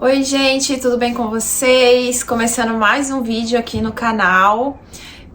Oi gente, tudo bem com vocês? Começando mais um vídeo aqui no canal.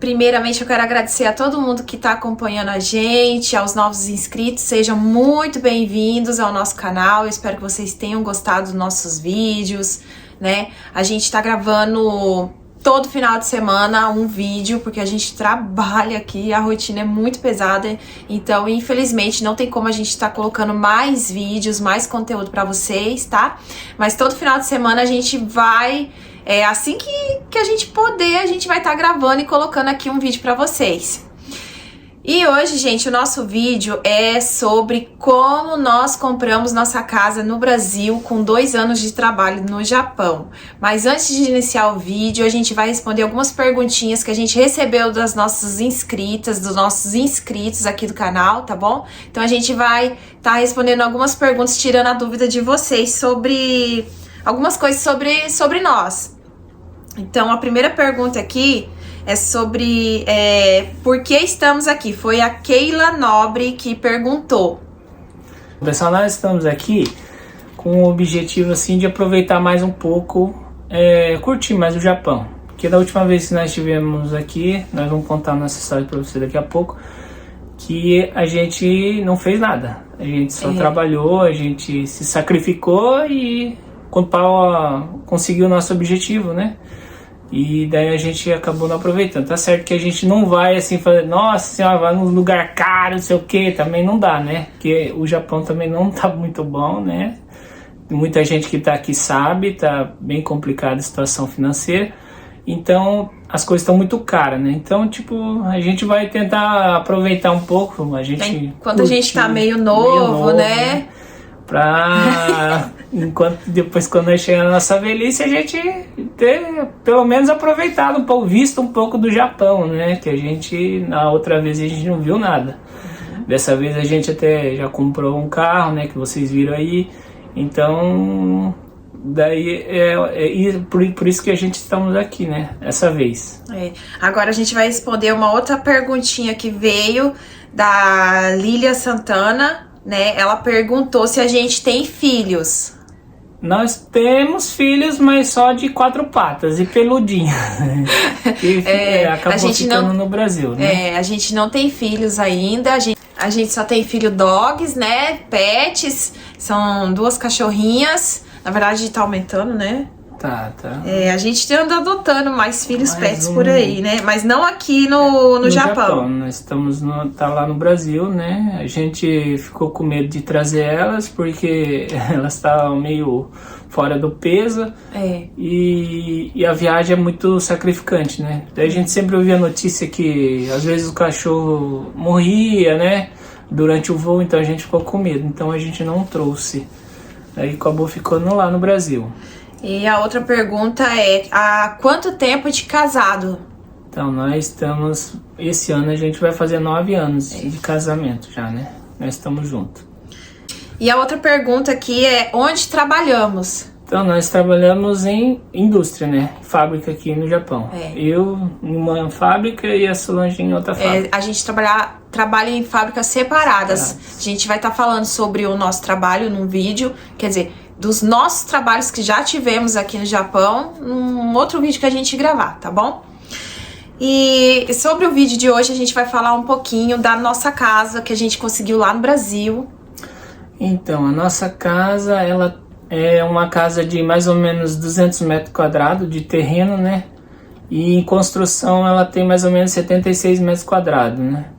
Primeiramente eu quero agradecer a todo mundo que está acompanhando a gente, aos novos inscritos, sejam muito bem-vindos ao nosso canal. Eu espero que vocês tenham gostado dos nossos vídeos, né? A gente está gravando todo final de semana um vídeo, porque a gente trabalha aqui, a rotina é muito pesada, então infelizmente não tem como a gente estar colocando mais vídeos, mais conteúdo para vocês, tá? Mas todo final de semana a gente vai, assim que a gente poder, a gente vai estar gravando e colocando aqui um vídeo para vocês. E hoje, gente, o nosso vídeo é sobre como nós compramos nossa casa no Brasil com 2 anos de trabalho no Japão. Mas antes de iniciar o vídeo, a gente vai responder algumas perguntinhas que a gente recebeu das nossas inscritas, dos nossos inscritos aqui do canal, tá bom? Então a gente vai estar respondendo algumas perguntas, tirando a dúvida de vocês sobre algumas coisas sobre nós. Então a primeira pergunta aqui é sobre por que estamos aqui. Foi a Keila Nobre que perguntou. Pessoal, nós estamos aqui com o objetivo assim de aproveitar mais um pouco, curtir mais o Japão. Porque da última vez que nós estivemos aqui, nós vamos contar a nossa história para você daqui a pouco, que a gente não fez nada. A gente só trabalhou, a gente se sacrificou e conseguiu o nosso objetivo, né? E daí a gente acabou não aproveitando. Tá certo que a gente não vai assim fazer, nossa senhora, vai num lugar caro, não sei o que, também não dá, né? Porque o Japão também não tá muito bom, né? Muita gente que tá aqui sabe, tá bem complicada a situação financeira. Então as coisas estão muito caras, né? Então, tipo, a gente vai tentar aproveitar um pouco. Quando a gente tá meio novo, né? Depois quando nós chegar na nossa velhice, a gente ter pelo menos aproveitado um pouco, visto um pouco do Japão, né? Que a gente, na outra vez, a gente não viu nada. Dessa vez a gente até já comprou um carro, né? Que vocês viram aí. Então, daí por isso que a gente estamos aqui, né? Essa vez. Agora a gente vai responder uma outra perguntinha que veio da Lília Santana, né? Ela perguntou se a gente tem filhos. Nós temos filhos, mas só de 4 patas e peludinha. Que acabou ficando no Brasil, né? A gente não tem filhos ainda. A gente só tem filho dogs, né? Pets. São 2 cachorrinhas. Na verdade, tá aumentando, né? Tá. A gente anda adotando mais filhos pets por aí, né? Mas não aqui no Japão. Nós estamos tá lá no Brasil, né? A gente ficou com medo de trazer elas porque elas estavam meio fora do peso. E a viagem é muito sacrificante, né? Daí a gente sempre ouvia a notícia que às vezes o cachorro morria, né? Durante o voo, então a gente ficou com medo. Então a gente não trouxe. Aí acabou ficando lá no Brasil. E a outra pergunta é, há quanto tempo de casado? Então, nós estamos, esse ano a gente vai fazer 9 anos de casamento já, né? Nós estamos juntos. E a outra pergunta aqui é, onde trabalhamos? Então, nós trabalhamos em indústria, né? Fábrica aqui no Japão. Eu em uma fábrica e a Solange em outra fábrica. A gente trabalha em fábricas separadas. A gente vai estar falando sobre o nosso trabalho num vídeo, quer dizer, dos nossos trabalhos que já tivemos aqui no Japão, num outro vídeo que a gente gravar, tá bom? E sobre o vídeo de hoje a gente vai falar um pouquinho da nossa casa que a gente conseguiu lá no Brasil. Então, a nossa casa, ela é uma casa de mais ou menos 200 metros quadrados de terreno, né? E em construção ela tem mais ou menos 76 metros quadrados, né?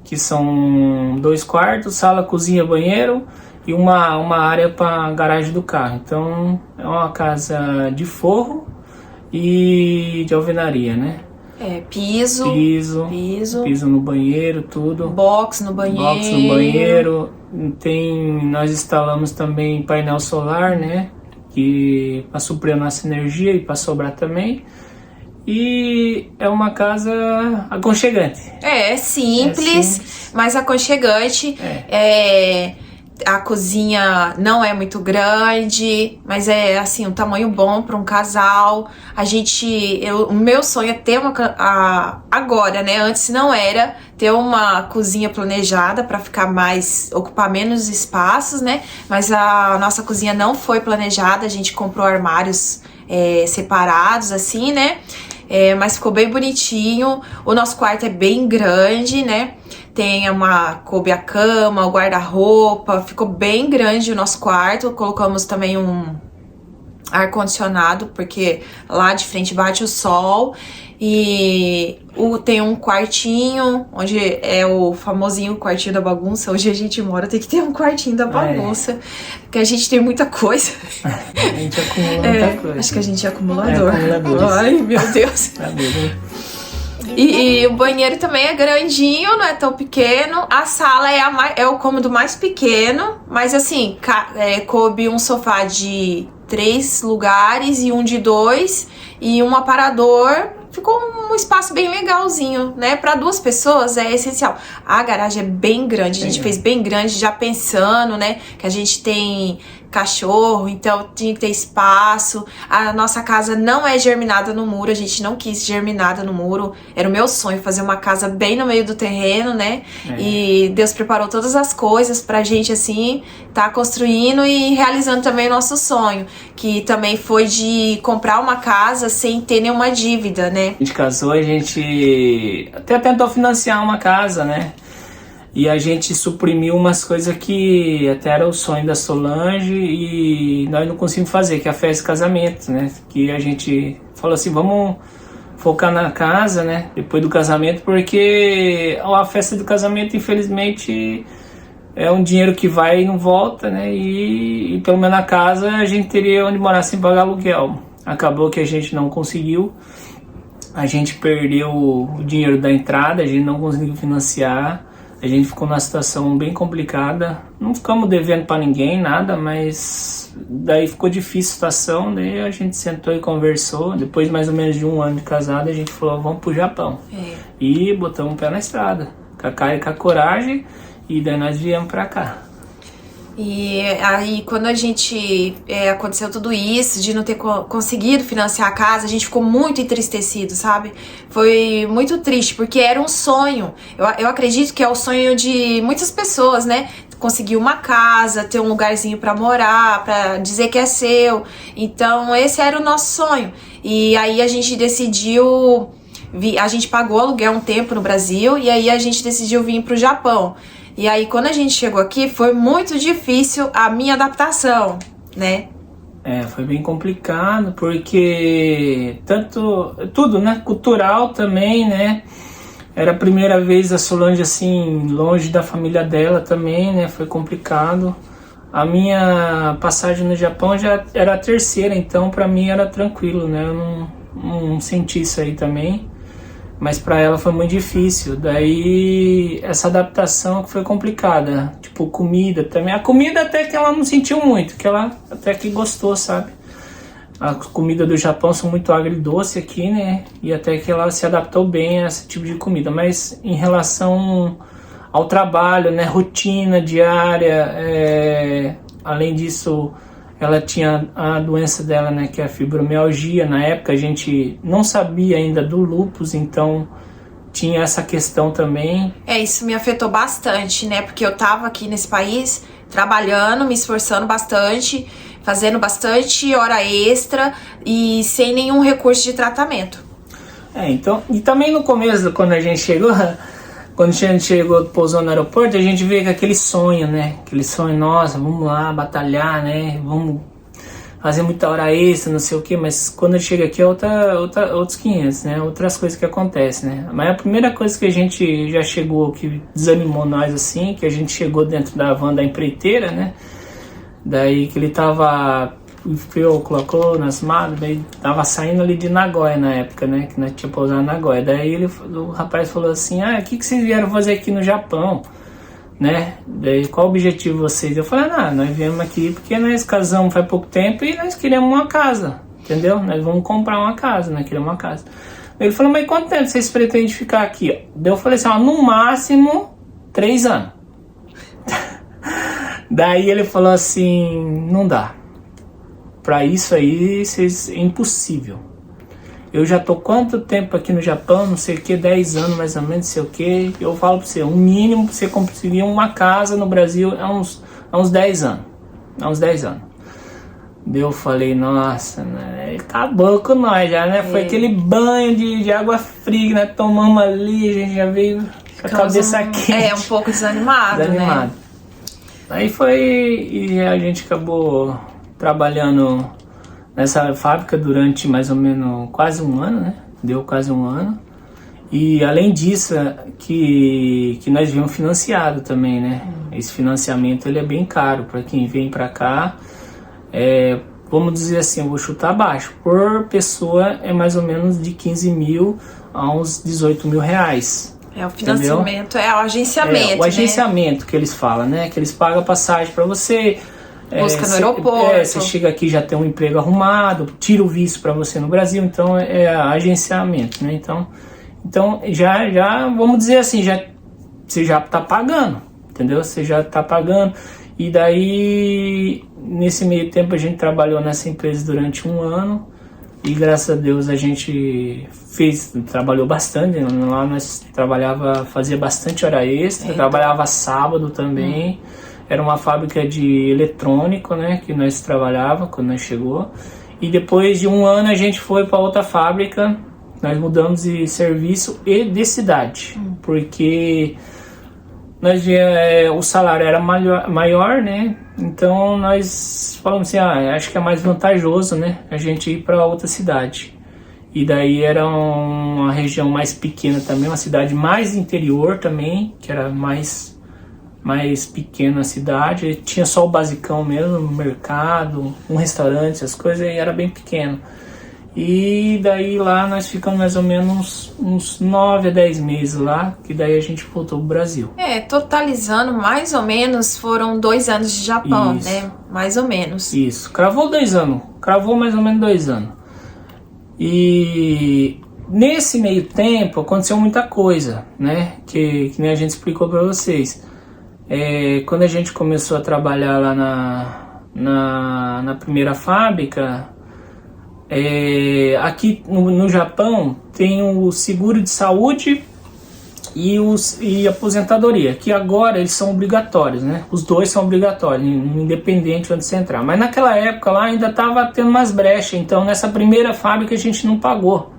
Que são 2 quartos, sala, cozinha, banheiro e uma área para garagem do carro. Então é uma casa de forro e de alvenaria, né? Piso no banheiro, tudo. Box no banheiro. Nós instalamos também painel solar, né? Que para suprir a nossa energia e para sobrar também. E é uma casa aconchegante. Simples, mas aconchegante. A cozinha não é muito grande, mas é assim, um tamanho bom para um casal. O meu sonho é ter agora, né? Antes não era ter uma cozinha planejada para ocupar menos espaços, né? Mas a nossa cozinha não foi planejada, a gente comprou armários separados, assim, né? Mas ficou bem bonitinho. O nosso quarto é bem grande, né? Coube a cama, o guarda-roupa, ficou bem grande o nosso quarto. Colocamos também um ar-condicionado, porque lá de frente bate o sol. E tem um quartinho, onde é o famosinho quartinho da bagunça. Hoje a gente mora, tem que ter um quartinho da bagunça, porque a gente tem muita coisa. A gente acumula muita coisa. Acho que a gente é acumulador. Acumuladores. Ai, meu Deus. E o banheiro também é grandinho, não é tão pequeno. A sala é o cômodo mais pequeno, mas assim, coube um sofá de 3 lugares e um de 2 e um aparador. Ficou um espaço bem legalzinho, né? Para 2 pessoas é essencial. A garagem é bem grande, a gente fez bem grande, já pensando, né? Que a gente tem cachorro, então tinha que ter espaço. A nossa casa não é germinada no muro, a gente não quis germinada no muro. Era o meu sonho fazer uma casa bem no meio do terreno, né? E Deus preparou todas as coisas pra gente, assim, tá construindo e realizando também o nosso sonho, que também foi de comprar uma casa sem ter nenhuma dívida, né? A gente casou, a gente até tentou financiar uma casa, né? E a gente suprimiu umas coisas que até era o sonho da Solange e nós não conseguimos fazer, que é a festa de casamento, né? Que a gente falou assim, vamos focar na casa, né? Depois do casamento, porque a festa do casamento, infelizmente, é um dinheiro que vai e não volta, né? E pelo menos na casa a gente teria onde morar sem pagar aluguel. Acabou que a gente não conseguiu. A gente perdeu o dinheiro da entrada, a gente não conseguiu financiar. A gente ficou numa situação bem complicada. Não ficamos devendo para ninguém, nada, mas daí ficou difícil a situação. Daí a gente sentou e conversou. Depois de mais ou menos de 1 ano de casado, a gente falou, vamos pro Japão. E botamos o pé na estrada, com a cara e com a coragem. E daí nós viemos pra cá. E aí, quando a gente aconteceu tudo isso, de não ter conseguido financiar a casa, a gente ficou muito entristecido, sabe? Foi muito triste, porque era um sonho. Eu acredito que é o sonho de muitas pessoas, né? Conseguir uma casa, ter um lugarzinho pra morar, pra dizer que é seu. Então, esse era o nosso sonho. E aí a gente decidiu... A gente pagou aluguel um tempo no Brasil e aí a gente decidiu vir pro Japão. E aí, quando a gente chegou aqui, foi muito difícil a minha adaptação, né? Foi bem complicado, porque tudo, né? Cultural também, né? Era a primeira vez a Solange, assim, longe da família dela também, né? Foi complicado. A minha passagem no Japão já era a 3ª, então pra mim era tranquilo, né? Eu não senti isso aí também. Mas para ela foi muito difícil, daí essa adaptação foi complicada, tipo comida também, a comida até que ela não sentiu muito, que ela até que gostou, sabe? A comida do Japão são muito agridoce aqui, né? E até que ela se adaptou bem a esse tipo de comida, mas em relação ao trabalho, né? Rotina diária, além disso... Ela tinha a doença dela, né, que é a fibromialgia. Na época a gente não sabia ainda do lúpus, então tinha essa questão também. Isso me afetou bastante, né, porque eu tava aqui nesse país trabalhando, me esforçando bastante, fazendo bastante hora extra e sem nenhum recurso de tratamento. Então, e também no começo, quando a gente chegou, pousou no aeroporto, a gente veio com aquele sonho, né? Aquele sonho, nossa, vamos lá batalhar, né? Vamos fazer muita hora extra, não sei o que, mas quando chega aqui é outros 500, né? Outras coisas que acontecem, né? Mas a primeira coisa que a gente já chegou, que desanimou nós, assim, que a gente chegou dentro da van da empreiteira, né? Daí que ele tava... colocou nas malas, daí tava saindo ali de Nagoya na época, né, que nós tinha pousado em Nagoya. Daí o rapaz falou assim, o que vocês vieram fazer aqui no Japão, né? Daí qual o objetivo de vocês? Eu falei, nós viemos aqui porque nós casamos faz pouco tempo e nós queremos uma casa, entendeu? Nós vamos comprar uma casa, nós queremos uma casa. Ele falou, mas quanto tempo vocês pretendem ficar aqui? Daí eu falei assim, no máximo 3 anos. Daí ele falou assim, não dá. Pra isso aí, é impossível. Eu já tô quanto tempo aqui no Japão, não sei o que, 10 anos mais ou menos, não sei o que. Eu falo pra você, o mínimo pra você conseguir uma casa no Brasil é uns 10 anos. É uns 10 anos. Daí eu falei, nossa, né? Acabou com nós já, né? Foi aquele banho de água fria, né? Tomamos ali, a gente já veio com a cabeça quente. Um pouco desanimado, né? Aí foi, e a gente acabou trabalhando nessa fábrica durante mais ou menos quase um ano, né? Deu quase um ano. E além disso, que nós viemos financiado também, né? Esse financiamento ele é bem caro para quem vem para cá. Vamos dizer assim, eu vou chutar baixo. Por pessoa é mais ou menos de 15 mil a uns 18 mil reais. O financiamento, entendeu? O agenciamento. O agenciamento, né? Que eles falam, né? Que eles pagam passagem para você. Busca no aeroporto. Você chega aqui, já tem um emprego arrumado, tira o visto para você no Brasil, então é agenciamento, né? Então já vamos dizer assim, você já tá pagando, entendeu? Você já tá pagando. E daí, nesse meio tempo, a gente trabalhou nessa empresa durante um ano. E graças a Deus a gente trabalhou bastante. Lá nós fazia bastante hora extra, trabalhava sábado também. Era uma fábrica de eletrônico, né, que nós trabalhava quando nós chegou. E depois de um ano a gente foi para outra fábrica. Nós mudamos de serviço e de cidade, porque o salário era maior, né? Então nós falamos assim, acho que é mais vantajoso, né, a gente ir para outra cidade. E daí era uma região mais pequena também, uma cidade mais interior também, que era mais pequena a cidade. Tinha só o basicão mesmo, um mercado, um restaurante, essas coisas, e era bem pequeno. E daí lá nós ficamos mais ou menos uns 9 a 10 meses lá, que daí a gente voltou pro Brasil. Totalizando mais ou menos foram 2 anos de Japão, isso, né? Mais ou menos. Isso, cravou mais ou menos 2 anos. E nesse meio tempo aconteceu muita coisa, né? Que nem a gente explicou para vocês. Quando a gente começou a trabalhar lá na primeira fábrica, aqui no Japão tem o seguro de saúde e aposentadoria, que agora eles são obrigatórios, né? Os dois são obrigatórios, independente de onde você entrar. Mas naquela época lá ainda estava tendo umas brechas, então nessa primeira fábrica a gente não pagou.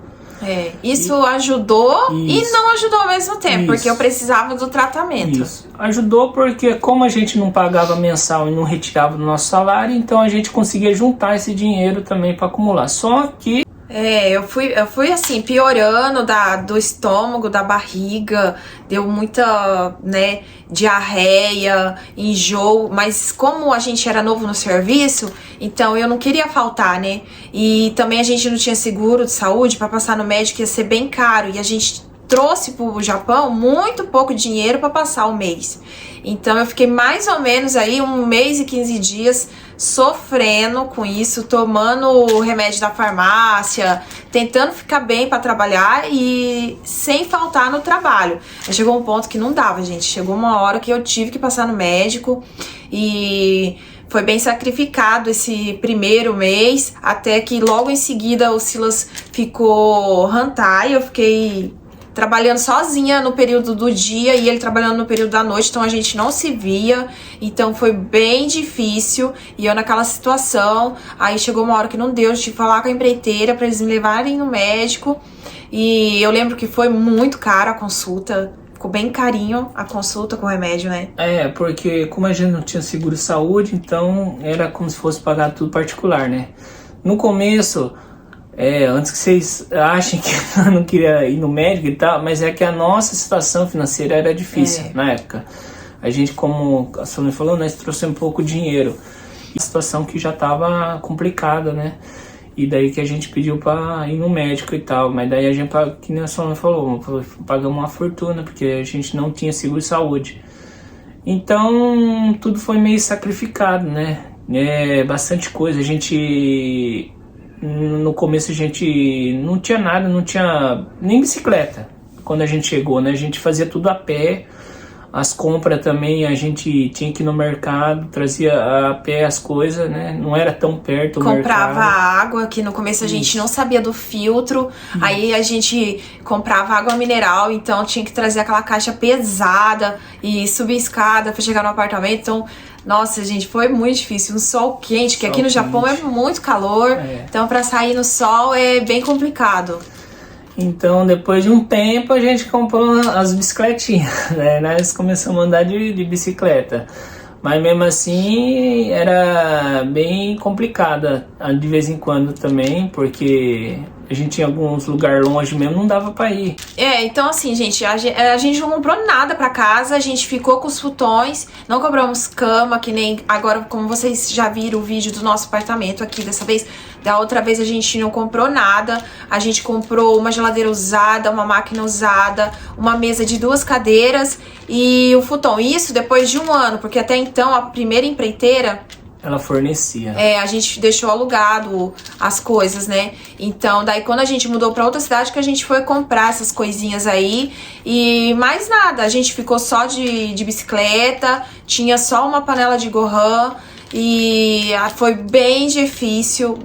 Isso ajudou e não ajudou ao mesmo tempo, porque eu precisava do tratamento. Isso. Ajudou porque como a gente não pagava mensal e não retirava do nosso salário, então a gente conseguia juntar esse dinheiro também para acumular. Só que eu fui assim, piorando do estômago, da barriga, deu muita, né, diarreia, enjoo, mas como a gente era novo no serviço, então eu não queria faltar, né, e também a gente não tinha seguro de saúde, para passar no médico ia ser bem caro, e a gente trouxe pro Japão muito pouco dinheiro para passar o mês. Então eu fiquei mais ou menos aí 1 mês e 15 dias sofrendo com isso, tomando o remédio da farmácia, tentando ficar bem para trabalhar e sem faltar no trabalho. Aí chegou um ponto que não dava, gente. Chegou uma hora que eu tive que passar no médico e foi bem sacrificado esse primeiro mês, até que logo em seguida o Silas ficou hantai, eu fiquei trabalhando sozinha no período do dia e ele trabalhando no período da noite, então a gente não se via, então foi bem difícil e eu naquela situação. Aí chegou uma hora que não deu, eu tive que falar com a empreiteira para eles me levarem no médico e eu lembro que foi muito caro a consulta, ficou bem carinho a consulta com o remédio, né? Porque como a gente não tinha seguro de saúde, então era como se fosse pagar tudo particular, né? No começo, antes que vocês achem que eu não queria ir no médico e tal, mas é que a nossa situação financeira era difícil na época. A gente, como a Sônia falou, nós trouxemos um pouco de dinheiro. E a situação que já estava complicada, né? E daí que a gente pediu para ir no médico e tal. Mas daí a gente, que nem a Sônia falou, pagamos uma fortuna, porque a gente não tinha seguro de saúde. Então, tudo foi meio sacrificado, né? Bastante coisa. A gente... No começo a gente não tinha nada, não tinha nem bicicleta quando a gente chegou, né? A gente fazia tudo a pé, As compras também, a gente tinha que ir no mercado, trazia a pé as coisas, né? Não era tão perto o Comprava mercado. água, que no começo a gente não sabia do filtro, aí a gente comprava água mineral, então tinha que trazer aquela caixa pesada e subir escada pra chegar no apartamento. Então, nossa, gente, foi muito difícil. Um sol quente, que Sol aqui no Japão é quente. muito calor, então pra sair no sol é bem complicado. Então, depois de um tempo, a gente comprou as bicicletinhas, né? Nós começamos a andar de bicicleta. Mas mesmo assim, era bem complicada de vez em quando também, porque a gente tinha alguns lugares longe mesmo, não dava pra ir. Então assim, gente, a gente não comprou nada pra casa, a gente ficou com os futões, não compramos cama, que nem agora, como vocês já viram o vídeo do nosso apartamento aqui dessa vez. Da outra vez a gente não comprou nada, a gente comprou uma geladeira usada, uma máquina usada, uma mesa de 2 cadeiras e o futon. Isso depois de 1 ano, porque até então a primeira empreiteira... Ela fornecia. A gente deixou alugado as coisas, né? Então, daí quando a gente mudou pra outra cidade, que a gente foi comprar essas coisinhas aí. E mais nada, a gente ficou só de bicicleta, tinha só uma panela de gohan. E foi bem difícil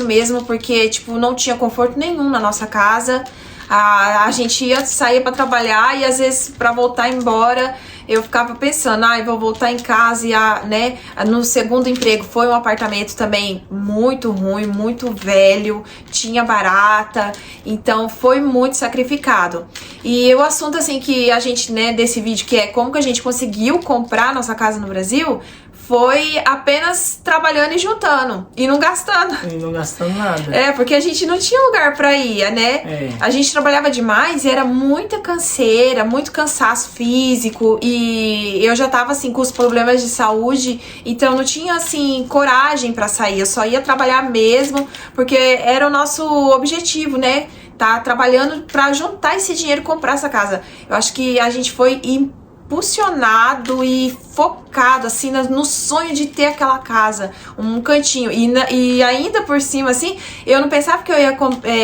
mesmo, porque, tipo, não tinha conforto nenhum na nossa casa. A gente saía pra trabalhar e às vezes pra voltar embora eu ficava pensando, vou voltar em casa e né? No segundo emprego foi um apartamento também muito ruim, muito velho, tinha barata, então foi muito sacrificado. E o assunto assim que a gente, né, desse vídeo, que é como que a gente conseguiu comprar nossa casa no Brasil, foi apenas trabalhando e juntando, e não gastando. E não gastando nada. Porque a gente não tinha lugar pra ir, né? A gente trabalhava demais e era muita canseira, muito cansaço físico, e eu já tava, assim, com os problemas de saúde, então não tinha, assim, coragem pra sair. Eu só ia trabalhar mesmo, porque era o nosso objetivo, né? Tá trabalhando pra juntar esse dinheiro e comprar essa casa. Eu acho que a gente foi impulsionado e focado assim no sonho de ter aquela casa, um cantinho, e ainda por cima assim, eu não pensava que eu ia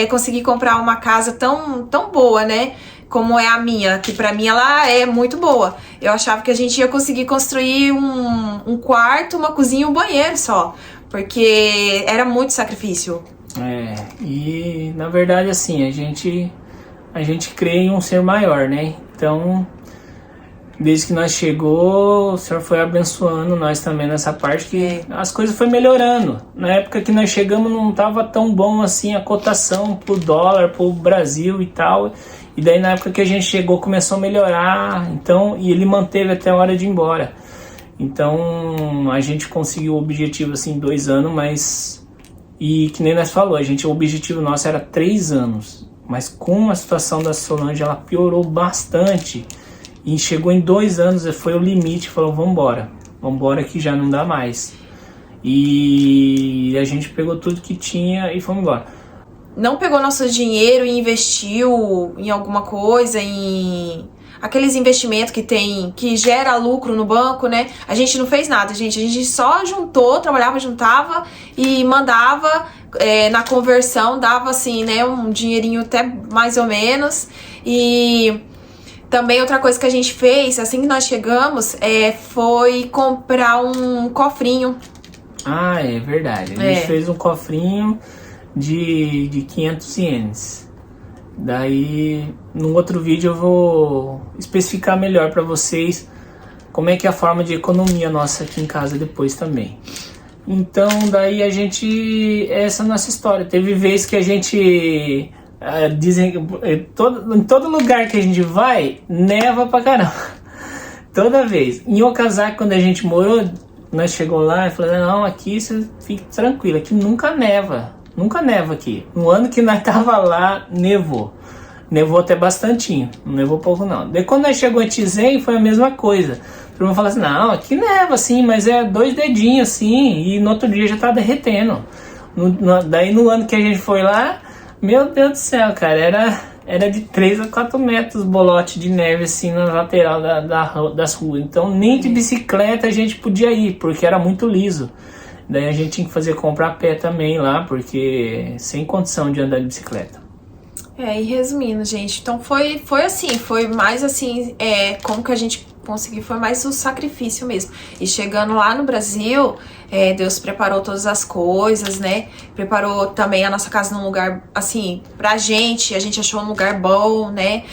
conseguir comprar uma casa tão boa, né, como é a minha, que pra mim ela é muito boa. Eu achava que a gente ia conseguir construir um quarto, uma cozinha e um banheiro só, porque era muito sacrifício. E na verdade assim, a gente crê em um ser maior, né, então desde que nós chegou, o Senhor foi abençoando nós também nessa parte, que as coisas foi melhorando. Na época que nós chegamos não estava tão bom assim a cotação pro dólar, pro Brasil e tal. E daí na época que a gente chegou começou a melhorar, então, e ele manteve até a hora de ir embora. Então a gente conseguiu o objetivo assim em 2 anos, mas... E que nem nós falou, o objetivo nosso era 3 anos. Mas com a situação da Solange, ela piorou bastante. E chegou em 2 anos, foi o limite, falou, vambora que já não dá mais. E a gente pegou tudo que tinha e fomos embora. Não pegou nosso dinheiro e investiu em alguma coisa, em aqueles investimentos que gera lucro no banco, né? A gente não fez nada, gente. A gente só juntava e mandava na conversão, dava assim, né, um dinheirinho até mais ou menos. E também outra coisa que a gente fez, assim que nós chegamos, foi comprar um cofrinho. É verdade. A gente fez um cofrinho de 500 ienes. Daí, no outro vídeo eu vou especificar melhor para vocês como é que é a forma de economia nossa aqui em casa depois também. Então, daí essa é a nossa história. Teve vezes que a gente... dizem em todo lugar que a gente vai, neva pra caramba. Toda vez. Em Okazaki, quando a gente morou, nós chegou lá e falamos, não, aqui você fica tranquilo, aqui nunca neva. Nunca neva aqui. No ano que nós tava lá, nevou. Nevou até bastantinho, não nevou pouco não. Daí quando nós chegou em Chizen, foi a mesma coisa. Todo mundo falou assim, não, aqui neva assim, mas é 2 dedinhos assim, e no outro dia já tá derretendo. Daí no ano que a gente foi lá, meu Deus do céu, cara, era de 3 a 4 metros bolote de neve assim na lateral das ruas. Então nem de bicicleta a gente podia ir, porque era muito liso. Daí a gente tinha que comprar a pé também lá, porque sem condição de andar de bicicleta. E resumindo, gente, então foi assim, foi mais assim, como que a gente consegui foi mais o sacrifício mesmo. E chegando lá no Brasil, Deus preparou todas as coisas, né? Preparou também a nossa casa num lugar, assim, pra gente. A gente achou um lugar bom, né?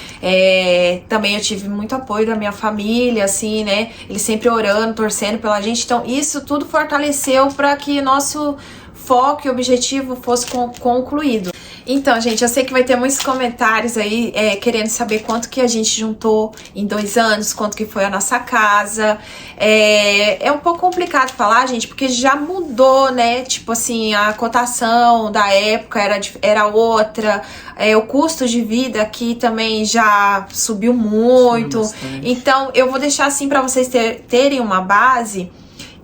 Também eu tive muito apoio da minha família, assim, né? Eles sempre orando, torcendo pela gente. Então, isso tudo fortaleceu para que nosso foco e objetivo fosse concluído. Então, gente, eu sei que vai ter muitos comentários aí querendo saber quanto que a gente juntou em 2 anos, quanto que foi a nossa casa. É um pouco complicado falar, gente, porque já mudou, né? Tipo assim, a cotação da época era outra, o custo de vida aqui também já subiu muito. Então, eu vou deixar assim para vocês terem uma base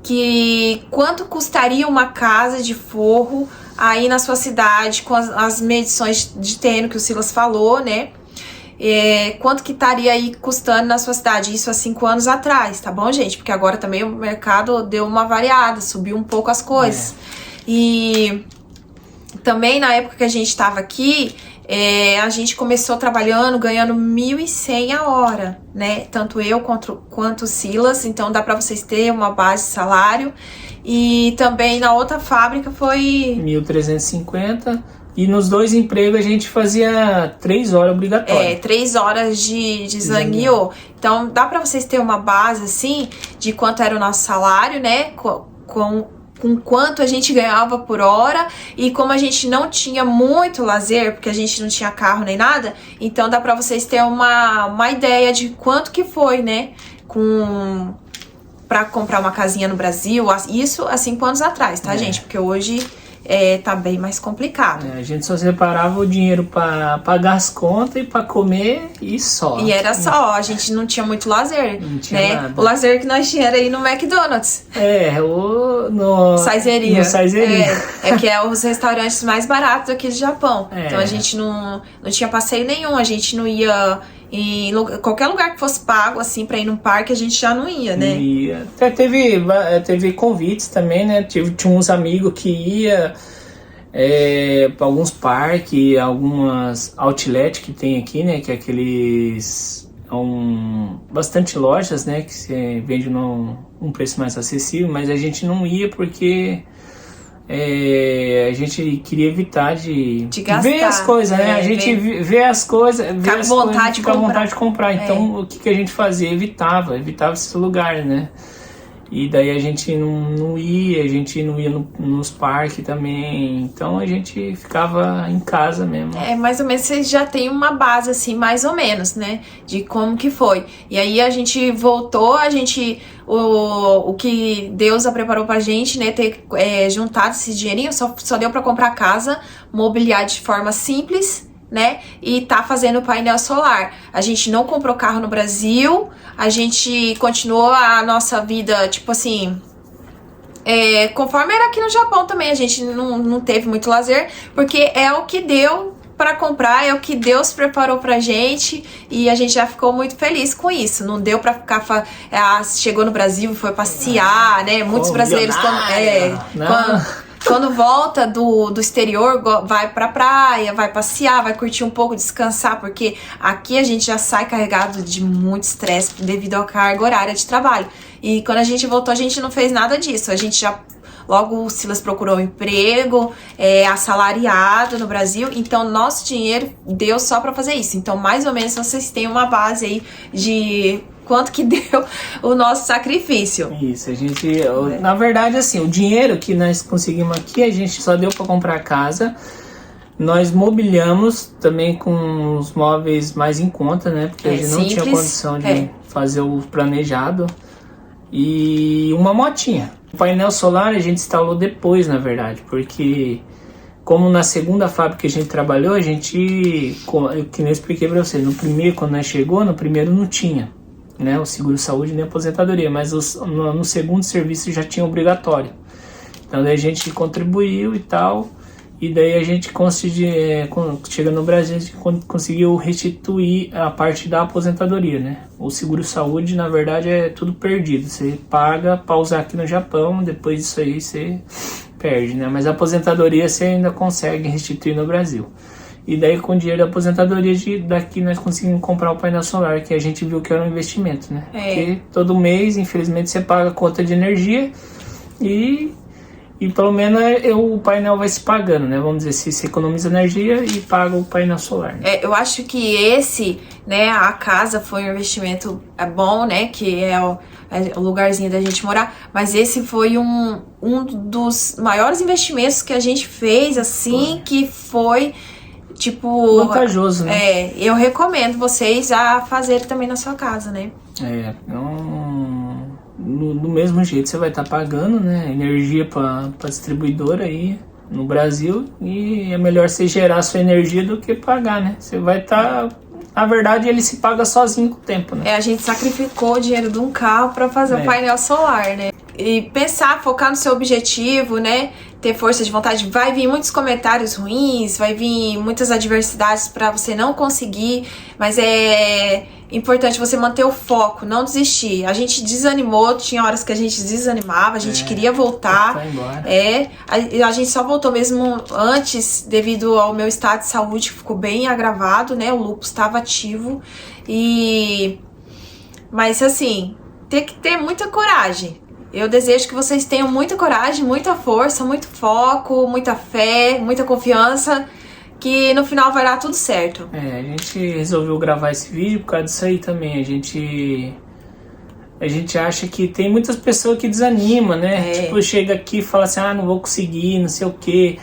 que quanto custaria uma casa de forro aí na sua cidade, com as medições de terreno que o Silas falou, né? Quanto que estaria aí custando na sua cidade? Isso há 5 anos atrás, tá bom, gente? Porque agora também o mercado deu uma variada, subiu um pouco as coisas. E também na época que a gente estava aqui, a gente começou trabalhando, ganhando 1.100 a hora, né? Tanto eu quanto o Silas, então dá pra vocês terem uma base de salário. E também na outra fábrica foi 1.350. E nos 2 empregos a gente fazia 3 horas obrigatórias. 3 horas de zangueô. Então dá pra vocês terem uma base assim de quanto era o nosso salário, né? Com quanto a gente ganhava por hora. E como a gente não tinha muito lazer, porque a gente não tinha carro nem nada, então dá pra vocês terem uma ideia de quanto que foi, né? Pra comprar uma casinha no Brasil, isso há 5 anos atrás, tá, gente? Porque hoje tá bem mais complicado. A gente só separava o dinheiro pra pagar as contas e pra comer e só. E era só, a gente não tinha muito lazer, não tinha né? nada. O lazer que nós tínhamos era ir no McDonald's. No Saizeria. No Saizeria. Que é os restaurantes mais baratos aqui do Japão. Então a gente não tinha passeio nenhum, a gente não ia em qualquer lugar que fosse pago, assim, pra ir num parque, a gente já não ia, né? E até teve convites também, né? Tinha uns amigos que ia para alguns parques, algumas outlet que tem aqui, né? Que é aqueles... bastante lojas, né? Que se vende num preço mais acessível, mas a gente não ia porque... a gente queria evitar de gastar, ver as coisas, né? A gente vê as coisas, fica com vontade de comprar. Então, o que a gente fazia? Evitava esse lugar, né? E daí a gente não ia nos parques também. Então, a gente ficava em casa mesmo. Mais ou menos vocês já tem uma base, assim, mais ou menos, né? De como que foi. E aí a gente voltou, o que Deus preparou pra gente, né, ter juntado esse dinheirinho, só deu pra comprar casa, mobiliar de forma simples, né, e tá fazendo painel solar. A gente não comprou carro no Brasil, a gente continuou a nossa vida, tipo assim, conforme era aqui no Japão também, a gente não teve muito lazer, porque é o que deu para comprar, é o que Deus preparou pra gente e a gente já ficou muito feliz com isso. Não deu pra ficar chegou no Brasil e foi passear, né? Muitos brasileiros quando volta do exterior, vai pra praia, vai passear, vai curtir um pouco, descansar, porque aqui a gente já sai carregado de muito estresse devido à carga horária de trabalho. E quando a gente voltou, a gente não fez nada disso. A gente já... Logo o Silas procurou um emprego, assalariado no Brasil, então nosso dinheiro deu só pra fazer isso. Então mais ou menos vocês têm uma base aí de quanto que deu o nosso sacrifício. Isso, a gente, na verdade assim, o dinheiro que nós conseguimos aqui, a gente só deu pra comprar casa. Nós mobiliamos também com os móveis mais em conta, né? Porque a gente não tinha condição de fazer o planejado. E uma motinha. O painel solar a gente instalou depois, na verdade, porque como na segunda fábrica que a gente trabalhou, a gente, que nem eu expliquei para vocês, no primeiro, quando nós chegou, no primeiro não tinha, né, o seguro-saúde nem a aposentadoria, mas no segundo serviço já tinha obrigatório. Então daí a gente contribuiu e tal, e daí a gente chegando no Brasil, a gente conseguiu restituir a parte da aposentadoria, né? O seguro-saúde, na verdade, é tudo perdido. Você paga para usar aqui no Japão, depois disso aí você perde, né? Mas a aposentadoria você ainda consegue restituir no Brasil. E daí com o dinheiro da aposentadoria daqui nós conseguimos comprar o painel solar, que a gente viu que era um investimento, né? Porque todo mês, infelizmente, você paga a conta de energia e pelo menos o painel vai se pagando, né? Vamos dizer, se você economiza energia e paga o painel solar. Né? Eu acho que esse, né, a casa foi um investimento bom, né? Que é o lugarzinho da gente morar, mas esse foi um dos maiores investimentos que a gente fez, assim, que foi... tipo, vantajoso, né? Eu recomendo vocês a fazerem também na sua casa, né? Do mesmo jeito você vai estar pagando, né, energia para distribuidora aí no Brasil, e é melhor você gerar sua energia do que pagar, né? Você vai estar, na verdade, ele se paga sozinho com o tempo, né? A gente sacrificou o dinheiro de um carro para fazer o painel solar, né? E pensar, focar no seu objetivo, né? Ter força de vontade. Vai vir muitos comentários ruins, vai vir muitas adversidades para você não conseguir, mas é importante você manter o foco, não desistir. A gente desanimou, tinha horas que a gente desanimava, a gente queria voltar. A gente só voltou mesmo antes, devido ao meu estado de saúde que ficou bem agravado, né? O lúpus estava ativo. Mas assim, tem que ter muita coragem. Eu desejo que vocês tenham muita coragem, muita força, muito foco, muita fé, muita confiança, que no final vai dar tudo certo. A gente resolveu gravar esse vídeo por causa disso aí também. A gente acha que tem muitas pessoas que desanimam, né? Tipo, chega aqui e fala assim, não vou conseguir, não sei o quê.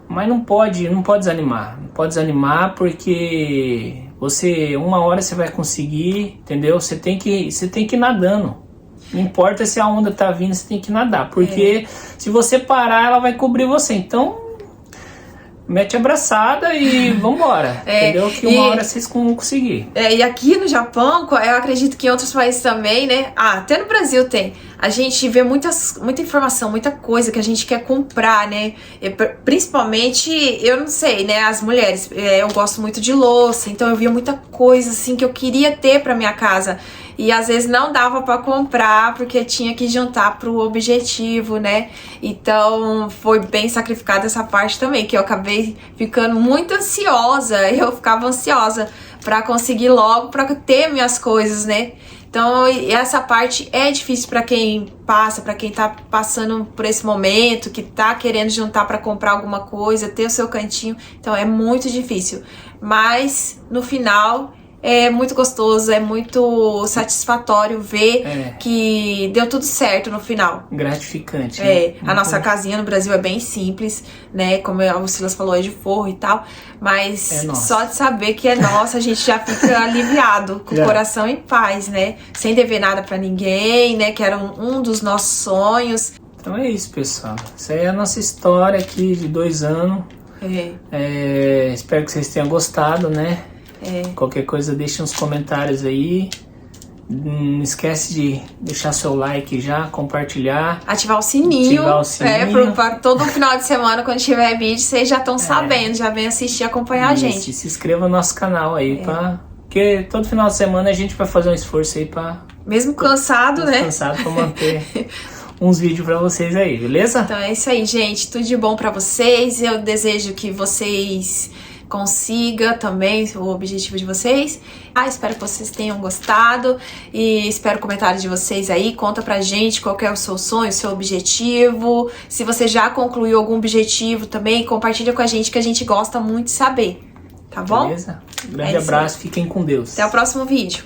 Mas não pode desanimar. Não pode desanimar porque uma hora você vai conseguir, entendeu? Você tem que ir nadando. Não importa se a onda tá vindo, você tem que nadar. Porque se você parar, ela vai cobrir você. Então, mete a abraçada e vambora. Entendeu? Que uma hora vocês vão conseguir. E aqui no Japão, eu acredito que em outros países também, né? Até no Brasil tem. A gente vê muita informação, muita coisa que a gente quer comprar, né? Principalmente, eu não sei, né? As mulheres. Eu gosto muito de louça, então eu via muita coisa, assim, que eu queria ter pra minha casa. E às vezes não dava pra comprar, porque tinha que juntar pro objetivo, né? Então foi bem sacrificada essa parte também, que eu acabei ficando muito ansiosa. Eu ficava ansiosa pra conseguir logo, pra ter minhas coisas, né? Então essa parte é difícil pra quem passa, pra quem tá passando por esse momento, que tá querendo juntar pra comprar alguma coisa, ter o seu cantinho. Então é muito difícil. Mas no final... é muito gostoso, é muito satisfatório ver que deu tudo certo no final. Gratificante. Né? A nossa casinha no Brasil é bem simples, né? Como o Silas falou, é de forro e tal. Mas só de saber que é nossa, a gente já fica aliviado, com o coração em paz, né? Sem dever nada pra ninguém, né? Que era um dos nossos sonhos. Então é isso, pessoal. Essa aí é a nossa história aqui de 2 anos. Espero que vocês tenham gostado, né? Qualquer coisa deixa nos comentários aí. Não esquece de deixar seu like já, compartilhar. Ativar o sininho. Para todo final de semana, quando tiver vídeo, vocês já estão sabendo, já vem assistir e acompanhar a gente. E se inscreva no nosso canal aí, porque todo final de semana a gente vai fazer um esforço aí pra... Mesmo cansado, né? Cansado pra manter uns vídeos pra vocês aí, beleza? Então é isso aí, gente. Tudo de bom pra vocês. Eu desejo que vocês... consiga também o objetivo de vocês. Espero que vocês tenham gostado e espero comentários de vocês aí. Conta pra gente qual que é o seu sonho, o seu objetivo. Se você já concluiu algum objetivo também, compartilha com a gente, que a gente gosta muito de saber. Tá bom? Beleza? Grande abraço, fiquem com Deus. Até o próximo vídeo.